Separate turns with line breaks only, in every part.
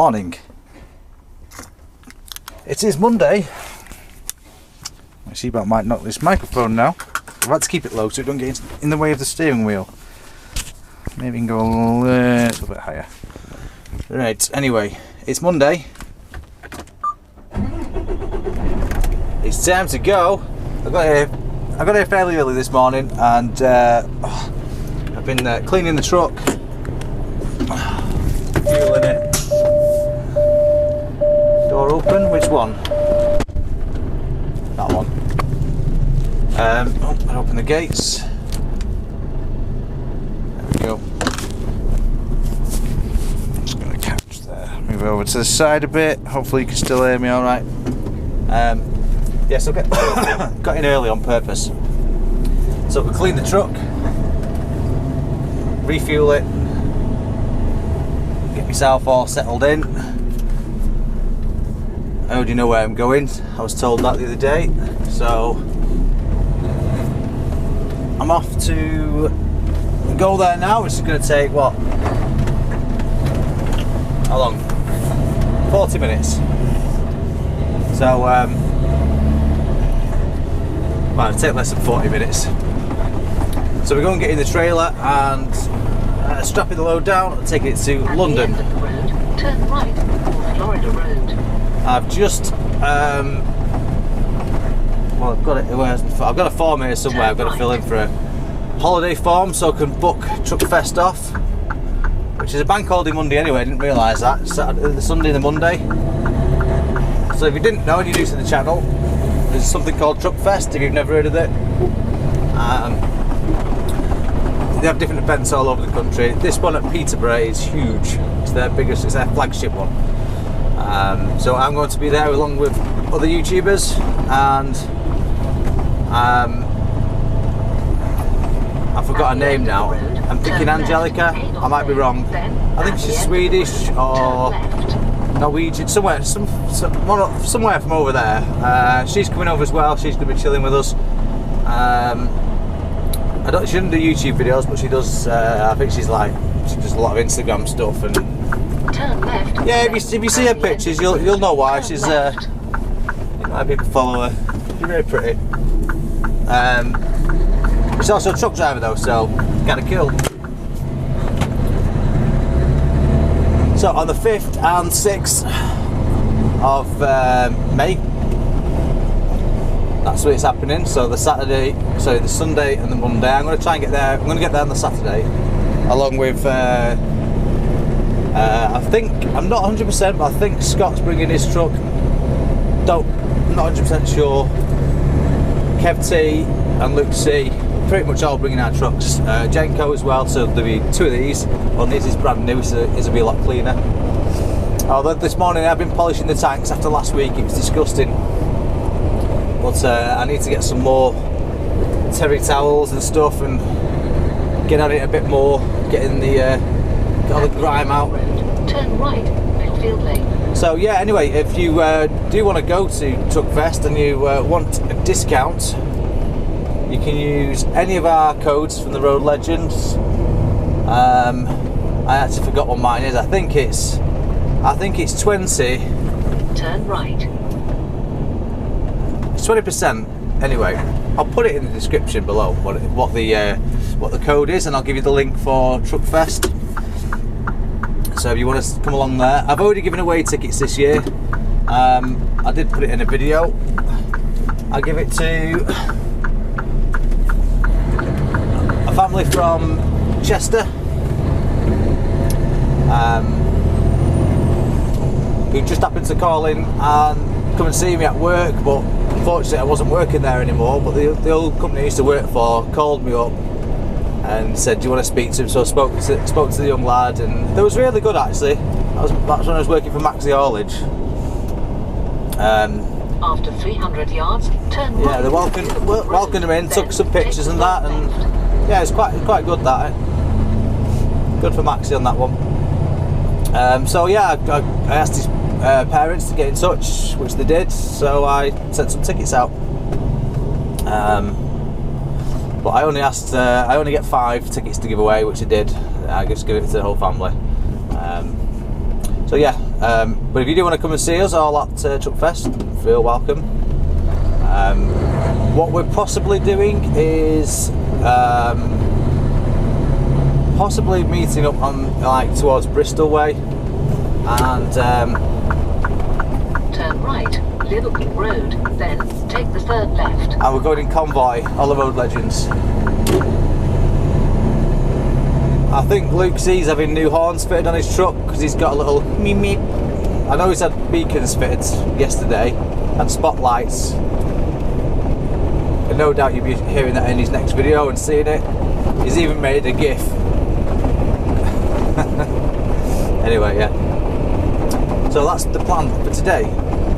morning. It is Monday. My seatbelt might knock this microphone now. I've had to keep it low so it don't get in the way of the steering wheel. Maybe you can go a little bit higher. Right, anyway, it's Monday. It's time to go. I got here fairly early this morning and I've been cleaning the truck, fueling it. Door open, which one? That one. I open the gates. There we go. Just got a couch there. Move over to the side a bit. Hopefully you can still hear me alright. Yes, okay. Got in early on purpose. So I can clean the truck, refuel it, get myself all settled in. I already know where I'm going. I was told that the other day. So I'm off to go there now, which is going to take what? How long? 40 minutes. So well, it'll take less than 40 minutes. So we're going to get in the trailer and strapping the load down and taking it to London.
At the end of the road, turn right for Florida Road.
I've just well, I've got a form here somewhere. I've got to fill in for a holiday form so I can book Truckfest off, which is a bank holiday Monday anyway. I didn't realise that. Saturday, the Sunday and the Monday. So if you didn't know and you're new to the channel, there's something called Truckfest if you've never heard of it. They have different events all over the country. This one at Peterborough is huge. It's their biggest, it's their flagship one. So I'm going to be there along with other YouTubers, and I forgot her name now. I'm thinking Angelica. I might be wrong. I think she's Swedish or Norwegian, somewhere from over there. She's coming over as well. She's going to be chilling with us. She doesn't do YouTube videos, but she does. I think she does a lot of Instagram stuff and.
Turn left.
Yeah, if you see her pictures, you'll know why. She's you might people follow her. She's very pretty. She's also a truck driver though, so kind of cool. So on the 5th and 6th of May, that's when it's happening. So the Sunday and the Monday. I'm going to try and get there. I'm going to get there on the Saturday, along with. I think I'm not 100%, but I think Scott's bringing his truck. I'm not 100% sure. Kev T and Luke C, pretty much all bringing our trucks. Jenko as well. So there'll be 2 of these. One this is brand new, so it'll be a lot cleaner. Although this morning I've been polishing the tanks after last week. It was disgusting. But I need to get some more terry towels and stuff and get at it a bit more. Get all the grime out.
Turn right, Millfield Lane.
So yeah, anyway, if you do want to go to Truckfest and you want a discount, you can use any of our codes from the Road Legends. I actually forgot what mine is. I think it's 20.
Turn right.
It's 20%. Anyway, I'll put it in the description below what the code is, and I'll give you the link for Truckfest. So if you want to come along there, I've already given away tickets this year. I did put it in a video. I'll give it to a family from Chester who just happened to call in and come and see me at work, but unfortunately I wasn't working there anymore. But the old company I used to work for called me up and said, do you want to speak to him? So I spoke to the young lad, and they was really good actually. That's when I was working for Maxi Haulage.
After 300 yards, turn right.
Yeah, they welcomed him in, took some pictures and that, and yeah, it's quite good that. Good for Maxi on that one. So yeah, I asked his parents to get in touch, which they did. So I sent some tickets out. But I only get 5 tickets to give away, which I did. I just give it to the whole family. So yeah, but if you do want to come and see us all at Truckfest, feel welcome. What we're possibly doing is possibly meeting up on like towards Bristol way, and
Turn right, Liverpool Road, then take the third left.
and we're going in convoy, all the road legends. I think Luke C's having new horns fitted on his truck because he's got a little meep meep. I know he's had beacons fitted yesterday and spotlights. And no doubt you'll be hearing that in his next video and seeing it. He's even made a GIF. Anyway, yeah. So that's the plan for today.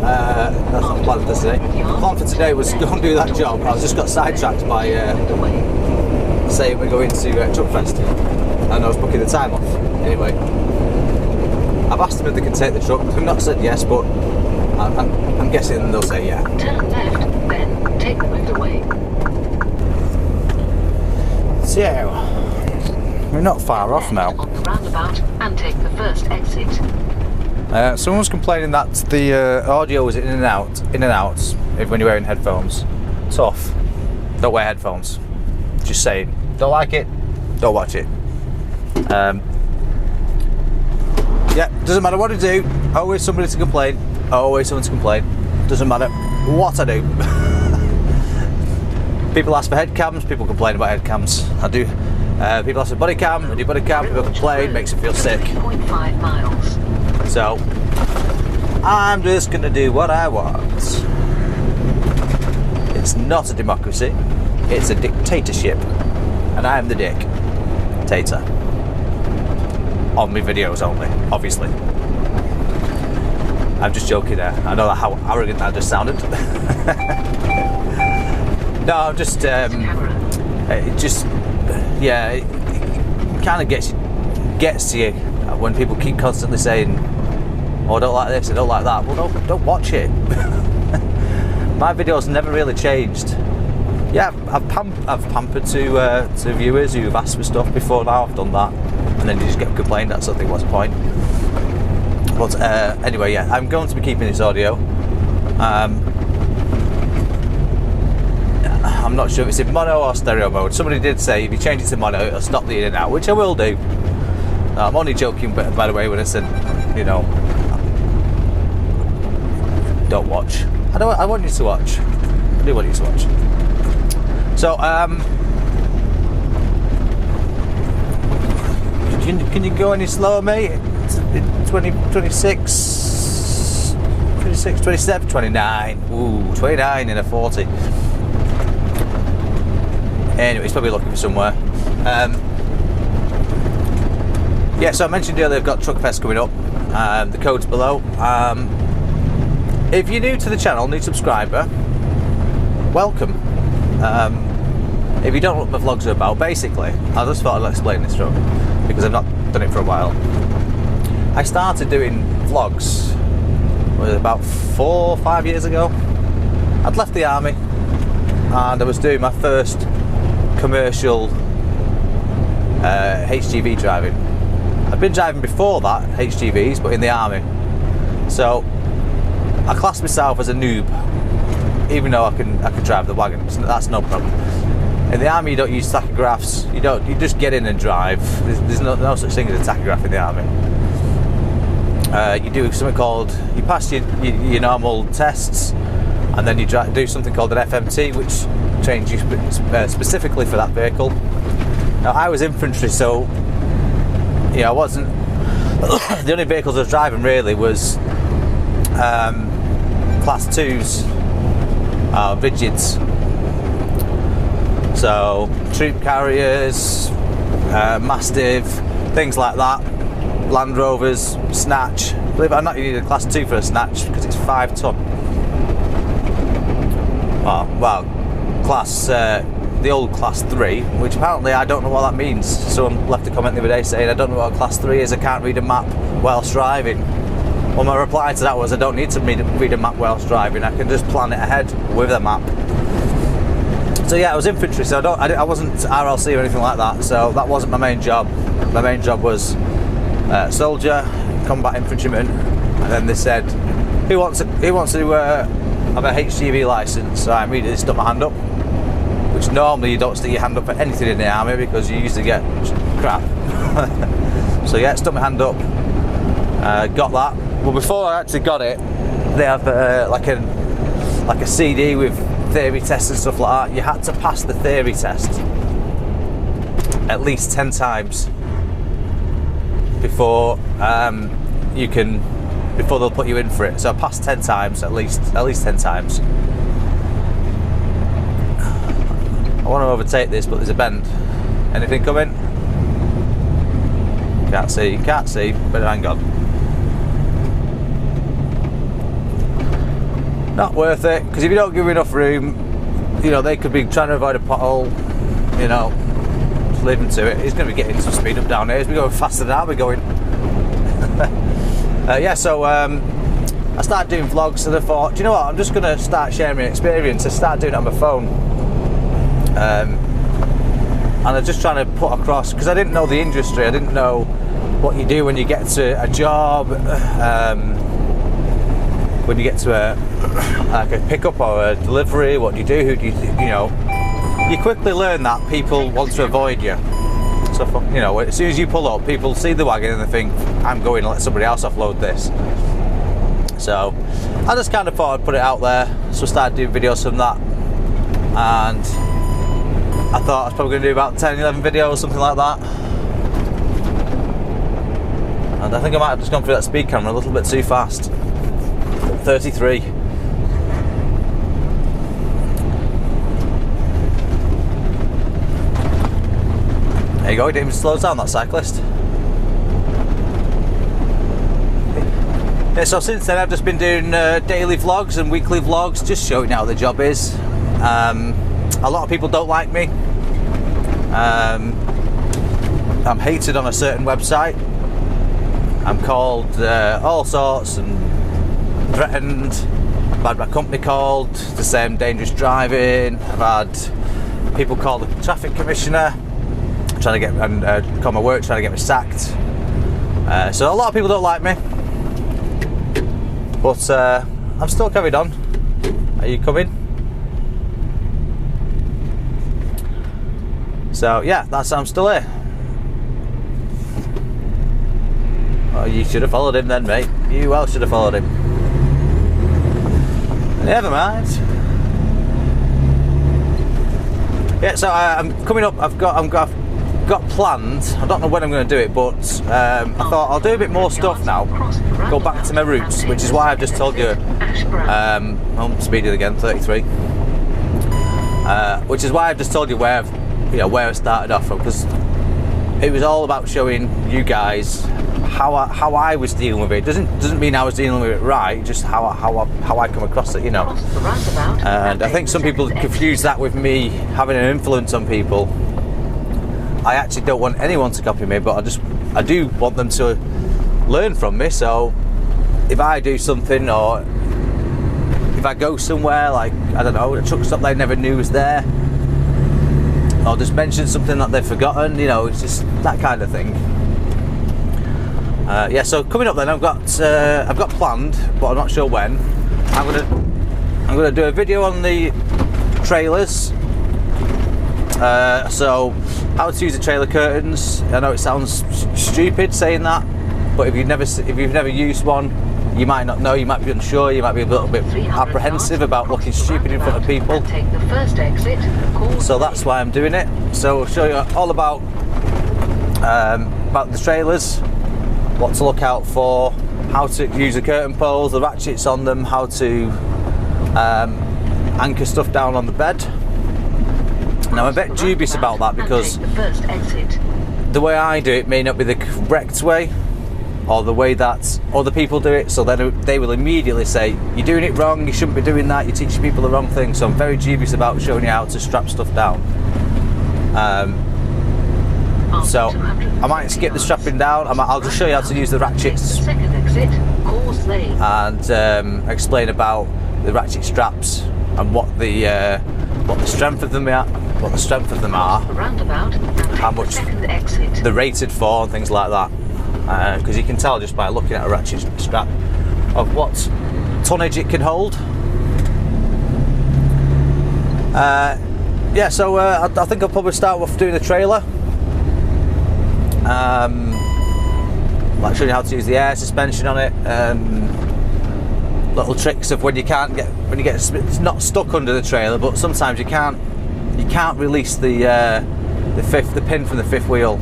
That's not the plan for today. The plan for today was to go and do that job. I just got sidetracked by saying we're going to Truckfest, and I was booking the time off. Anyway, I've asked them if they can take the truck. They've not said yes, but I'm guessing they'll say yeah.
Turn left, then take the motorway.
So we're not far off now.
On the roundabout and take the first exit.
Someone was complaining that the audio was in and out when you're wearing headphones. Tough. Don't wear headphones. Just saying. Don't like it, don't watch it. Yeah, doesn't matter what I do, always somebody to complain, always someone to complain. Doesn't matter what I do. People ask for head cams, people complain about head cams. I do. People ask for body cam, I do body cam, people complain, makes them feel sick.
3.5 miles.
So, I'm just going to do what I want. It's not a democracy, it's a dictatorship. And I am the dictator. On my videos only, obviously. I'm just joking there. I know how arrogant that just sounded. No, I'm just, it just, yeah, it kind of gets to you when people keep constantly saying, oh, I don't like this, I don't like that. Well, don't watch it. My videos never really changed. Yeah, I've pampered to viewers who've asked for stuff before now. I've done that, and then you just get complained at something. What's the point? But anyway, yeah, I'm going to be keeping this audio. I'm not sure if it's in mono or stereo mode. Somebody did say if you change it to mono, it'll stop the in and out, which I will do. I'm only joking, by the way, when I said, you know, don't watch. I want you to watch. I do want you to watch. So, can you go any slower, mate? It's 26, 27, 29. Ooh, 29 in a 40. Anyway, he's probably looking for somewhere. Yeah, so I mentioned earlier I've got Truckfest coming up. The code's below. If you're new to the channel, new subscriber, welcome. If you don't know what my vlogs are about, basically, I just thought I'd explain this truck because I've not done it for a while. I started doing vlogs about 4 or 5 years ago. I'd left the army and I was doing my first commercial HGV driving. I've been driving before that, HGVs, but in the army. So I class myself as a noob, even though I can drive the wagon. So that's no problem. In the army, you don't use tachographs. You just get in and drive. There's no such thing as a tachograph in the army. You do something called, you pass your normal tests, and then you do something called an FMT, which trains you specifically for that vehicle. Now, I was infantry, so I wasn't. The only vehicles I was driving really was class 2s, rigids. So troop carriers, Mastiff, things like that, Land Rovers, Snatch. Believe it or not, you need a class 2 for a Snatch because it's 5 ton. Well, class, the old class 3, which apparently I don't know what that means. Someone left a comment the other day saying I don't know what a class 3 is, I can't read a map whilst driving. Well, my reply to that was I don't need to read a map whilst driving, I can just plan it ahead with a map. So yeah, I was infantry, so I wasn't RLC or anything like that, so that wasn't my main job. My main job was soldier, combat infantryman, and then they said, who wants to have a HGV license? So I immediately stuck my hand up, which normally you don't stick your hand up for anything in the army because you usually get crap. So yeah, stuck my hand up, got that. Well, before I actually got it, they have like a CD with theory tests and stuff like that. You had to pass the theory test at least 10 times before before they'll put you in for it. So I passed 10 times, at least 10 times. I want to overtake this, but there's a bend. Anything coming? Can't see, but hang on. Not worth it, because if you don't give enough room, you know, they could be trying to avoid a pothole, you know, just leave them to it. He's going to be getting some speed up down here. He's going faster than I'll be going. Yeah, so I started doing vlogs, and I thought, do you know what, I'm just going to start sharing my experience. I started doing it on my phone. And I'm just trying to put across, because I didn't know the industry, I didn't know what you do when you get to a job, when you get to a pickup or a delivery. What do you do? Who do you know? You quickly learn that people want to avoid you. So, you know, as soon as you pull up, people see the wagon and they think, I'm going to let somebody else offload this. So I just kind of thought I'd put it out there, so I started doing videos from that, and I thought I was probably going to do about 10, 11 videos, something like that. And I think I might have just gone through that speed camera a little bit too fast. 33. There you go, he didn't even slow down, that cyclist. Yeah, so since then I've just been doing daily vlogs and weekly vlogs, just showing how the job is. A lot of people don't like me. I'm hated on a certain website. I'm called all sorts and threatened. I've had my company called to say I'm dangerous driving. I've had people call the traffic commissioner, trying to get and call my work, trying to get me sacked. So a lot of people don't like me, but I'm still carried on. Are you coming? So yeah, I'm still here. Oh, you should have followed him then, mate. You well should have followed him. Never mind. Yeah, so I'm coming up. I've got planned. I don't know when I'm going to do it, but I thought I'll do a bit more stuff now. Go back to my roots, which is why I've just told you. I'm speeding again, 33. Which is why I've just told you where I started off from, because it was all about showing you guys how I was dealing with it. Doesn't mean I was dealing with it right, just how I come across it, you know. And I think some people confuse that with me having an influence on people. I actually don't want anyone to copy me, but I do want them to learn from me. So if I do something, or if I go somewhere, like, I don't know, a truck stop they never knew was there, or just mention something that they've forgotten, you know, it's just that kind of thing. Yeah, so coming up then, I've got planned, but I'm not sure when. I'm gonna do a video on the trailers. So how to use the trailer curtains. I know it sounds stupid saying that, but if you've never used one, you might not know. You might be unsure. You might be a little bit apprehensive about looking stupid in front of people.
Take the first exit.
So that's why I'm doing it. So I'll show you all about the trailers, what to look out for, how to use the curtain poles, the ratchets on them, how to anchor stuff down on the bed. Now I'm a bit dubious about that, because the way I do it may not be the correct way, or the way that other people do it, so then they will immediately say, you're doing it wrong, you shouldn't be doing that, you're teaching people the wrong thing. So I'm very dubious about showing you how to strap stuff down. So I might skip the strapping down. I'll just show you how to use the ratchets and explain about the ratchet straps and what the strength of them are, how much they're rated for, and things like that. because you can tell just by looking at a ratchet strap of what tonnage it can hold. Yeah, so I think I'll probably start off doing the trailer. Like showing you how to use the air suspension on it, little tricks of when you it's not stuck under the trailer, but sometimes you can't release the pin from the fifth wheel.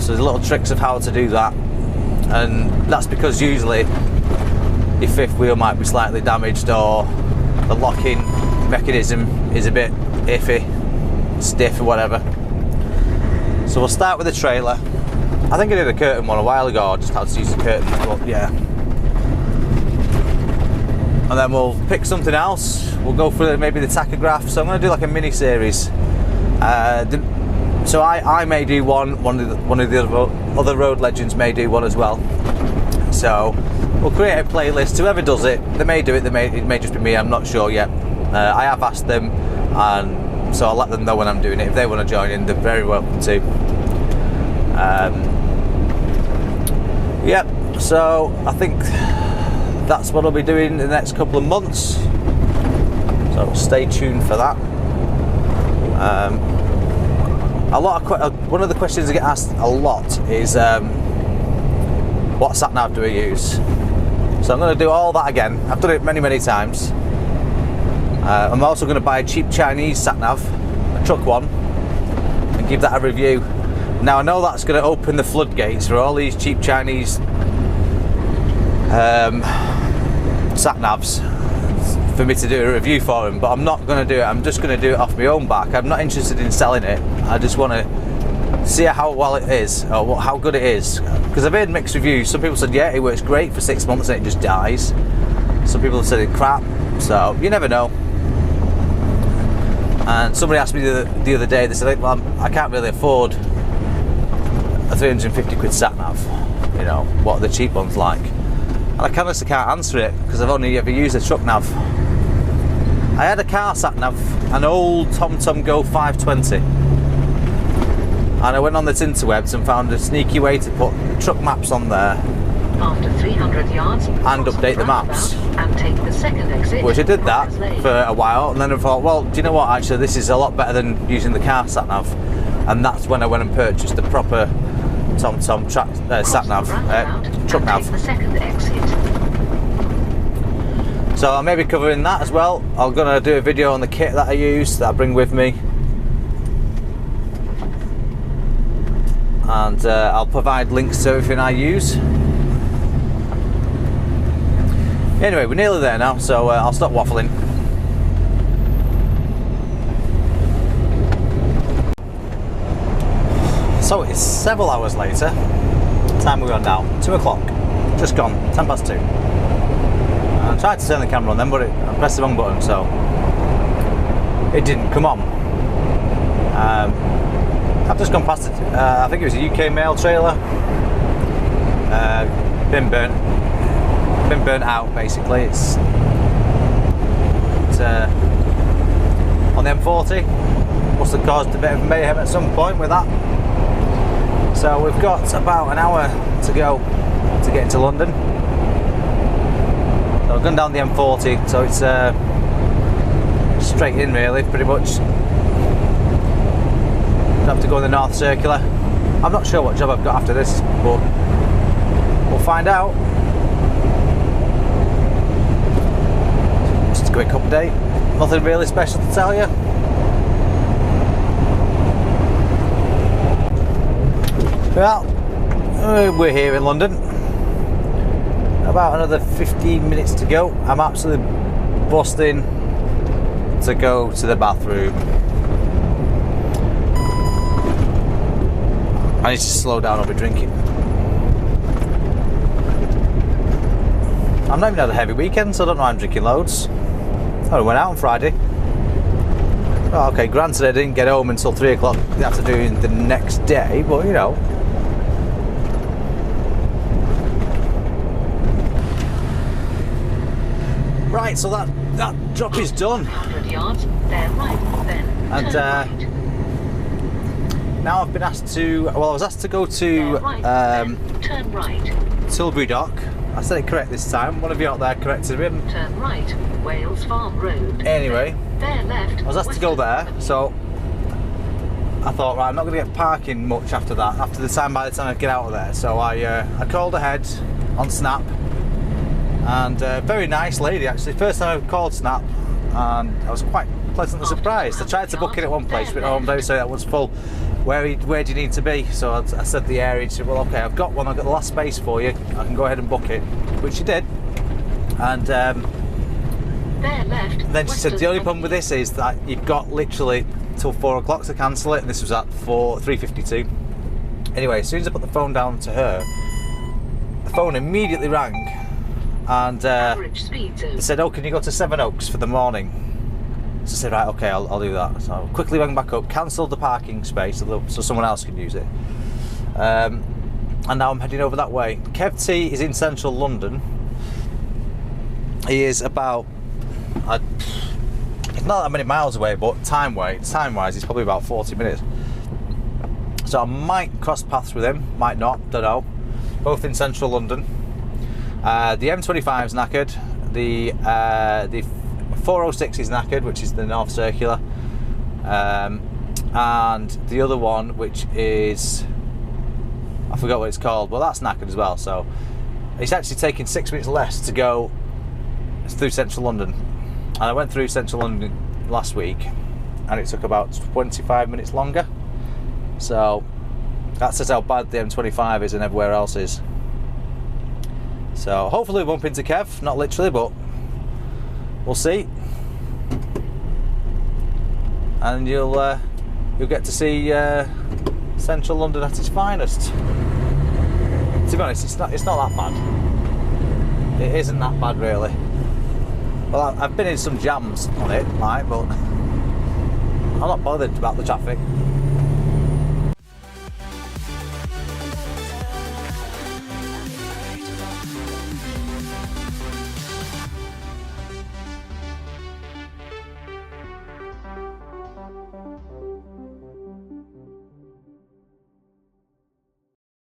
So there's little tricks of how to do that, and that's because usually your fifth wheel might be slightly damaged, or the locking mechanism is a bit iffy, stiff or whatever. So we'll start with the trailer. I think I did a curtain one a while ago, just how to use the curtain, but yeah. And then we'll pick something else. We'll go for maybe the tachograph. So I'm going to do like a mini series. So I may do one of the other road legends may do one as well. So we'll create a playlist. Whoever does it, they may do it. It may just be me. I'm not sure yet. I have asked them, and so I'll let them know when I'm doing it. If they want to join in, they're very welcome to. Yep. So I think that's what I'll be doing in the next couple of months. So stay tuned for that. One of the questions I get asked a lot is what sat nav do I use? So I'm going to do all that again. I've done it many times. I'm also going to buy a cheap Chinese sat nav, a truck one, and give that a review. Now I know that's going to open the floodgates for all these cheap Chinese sat navs for me to do a review for them, but I'm not going to do it. I'm just going to do it off my own back. I'm not interested in selling it. I just want to see how well it is, or how good it is, because I've heard mixed reviews. Some people said yeah, it works great for 6 months and it just dies. Some people have said it's crap, so you never know. And somebody asked me the other day, they said, well, I can't really afford a 350 quid sat nav, you know, what are the cheap ones like? And I honestly can't answer it, because I've only ever used a truck nav. I had a car sat nav, an old TomTom Go 520, and I went on the interwebs and found a sneaky way to put truck maps on there.
After 300 yards,
and update the maps.
And take the second exit.
Which I did that for a while, and then I thought, well, do you know what, actually this is a lot better than using the car sat nav. And that's when I went and purchased the proper TomTom sat nav, truck nav.
The second exit.
So I may be covering that as well. I'm going to do a video on the kit that I use, that I bring with me. And I'll provide links to everything I use. Anyway, we're nearly there now, so I'll stop waffling. So it's several hours later. What time are we on now? 2 o'clock. Just gone. 10 past 2. I tried to turn the camera on then, but I pressed the wrong button, so it didn't come on. I've just gone past it. I think it was a UK mail trailer. Been burnt out, basically. It's on the M40. Must have caused a bit of mayhem at some point with that. So we've got about an hour to go to get into London. So I've gone down the M40, so it's straight in really, pretty much. Have to go in the North Circular. I'm not sure what job I've got after this, but we'll find out. Just a quick update. Nothing really special to tell you. Well, we're here in London. About another 15 minutes to go. I'm absolutely busting to go to the bathroom. I need to slow down, I'll be drinking. I've not even had a heavy weekend, so I don't know why I'm drinking loads. I only went out on Friday. Well, okay, granted I didn't get home until 3 o'clock the afternoon the next day, but you know. Right, so that drop is done.
100 yards, then right, then
and now I've been asked to, well, I was asked to go to
Right, then turn right.
Tilbury Dock. I said it correct this time. One of you out there corrected me.
Turn right, Wales Farm Road.
Anyway,
Bear left.
I was asked to go there, so I thought, right, I'm not going to get parking much after that, by the time I get out of there. So I called ahead on Snap, and very nice lady actually. First time I called Snap, and I was quite pleasantly surprised. I tried to book it at one place, but I'm very sorry that was full. Where do you need to be? So I said the area. She said, well, okay, I've got one. I've got the last space for you. I can go ahead and book it, which she did. And then she said the only problem with this is that you've got literally till 4 o'clock to cancel it, and this was at 3:52. Anyway, as soon as I put the phone down to her, the phone immediately rang, and they said, oh, can you go to Seven Oaks for the morning? So I said, right, okay, I'll do that. So I quickly rang back up, cancelled the parking space so someone else can use it. And now I'm heading over that way. Kev T is in central London. He is about, it's not that many miles away, but time-wise, it's probably about 40 minutes. So I might cross paths with him, might not, don't know. Both in central London. The M25 is knackered. The 406 is knackered, which is the North Circular. And the other one, which is, I forgot what it's called, but that's knackered as well. So it's actually taking 6 minutes less to go through central London. And I went through central London last week, and it took about 25 minutes longer. So that says how bad the M25 is and everywhere else is. So hopefully we bump into Kev, not literally, but we'll see. And you'll get to see central London at its finest. To be honest, it's not that bad. It isn't that bad really. Well, I've been in some jams on it, right, but I'm not bothered about the traffic.